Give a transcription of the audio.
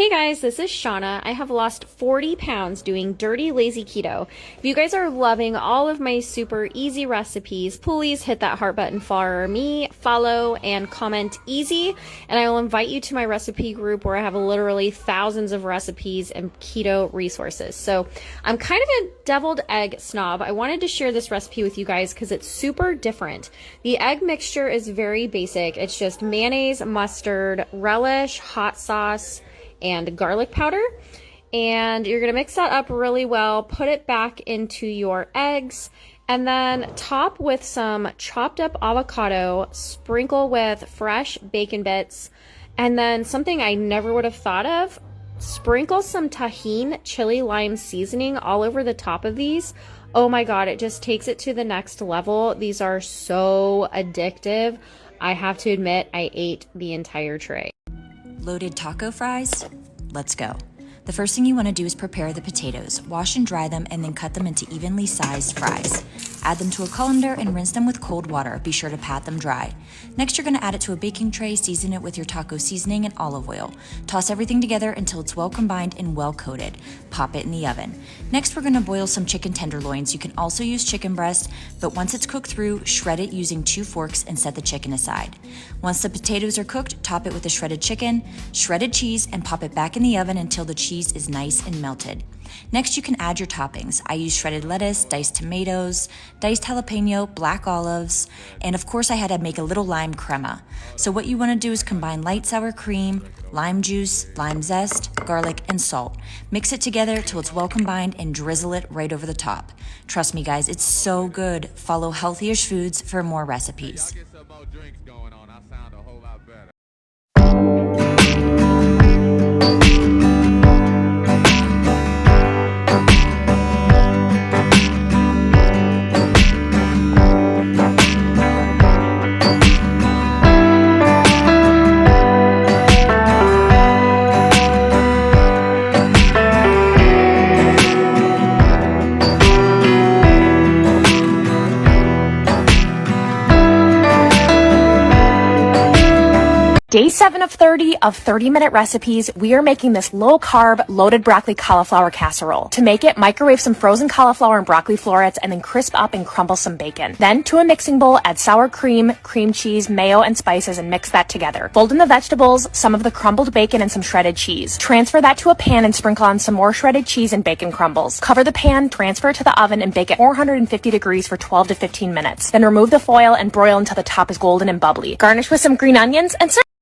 Hey guys, this is Shauna. I have lost 40 pounds doing dirty, lazy keto. If you guys are loving all of my super easy recipes, please hit that heart button for me, follow, and comment easy. And I will invite you to my recipe group where I have literally thousands of recipes and keto resources. So I'm kind of a deviled egg snob. I wanted to share this recipe with you guys because it's super different. The egg mixture is very basic. It's just mayonnaise, mustard, relish, hot sauce, and garlic powder, and you're gonna mix that up really well, put it back into your eggs, and then top with some chopped up avocado, sprinkle with fresh bacon bits, and then something I never would have thought of, sprinkle some tahini chili lime seasoning all over the top of these. Oh my god, it just takes it to the next level. These are so addictive. I have to admit, I ate the entire tray. Loaded taco fries? Let's go. The first thing you want to do is prepare the potatoes. Wash and dry them and then cut them into evenly sized fries. Add them to a colander and rinse them with cold water. Be sure to pat them dry. Next, you're going to add it to a baking tray, season it with your taco seasoning and olive oil. Toss everything together until it's well combined and well coated. Pop it in the oven. Next, we're going to boil some chicken tenderloins. You can also use chicken breast, but once it's cooked through, shred it using 2 forks and set the chicken aside. Once the potatoes are cooked, top it with the shredded chicken, shredded cheese, and pop it back in the oven until the cheese is nice and melted. Next, you can add your toppings. I use shredded lettuce, diced tomatoes, diced jalapeno, black olives, and of course I had to make a little lime crema. So what you want to do is combine light sour cream, lime juice, lime zest, garlic, and salt. Mix it together till it's well combined and drizzle it right over the top. Trust me guys, it's so good. Follow Healthy-ish Foods for more recipes. Day 7 of 30 of 30-minute recipes, we are making this low-carb, loaded broccoli cauliflower casserole. To make it, microwave some frozen cauliflower and broccoli florets and then crisp up and crumble some bacon. Then, to a mixing bowl, add sour cream, cream cheese, mayo, and spices and mix that together. Fold in the vegetables, some of the crumbled bacon, and some shredded cheese. Transfer that to a pan and sprinkle on some more shredded cheese and bacon crumbles. Cover the pan, transfer it to the oven, and bake at 450 degrees for 12 to 15 minutes. Then remove the foil and broil until the top is golden and bubbly. Garnish with some green onions and serve.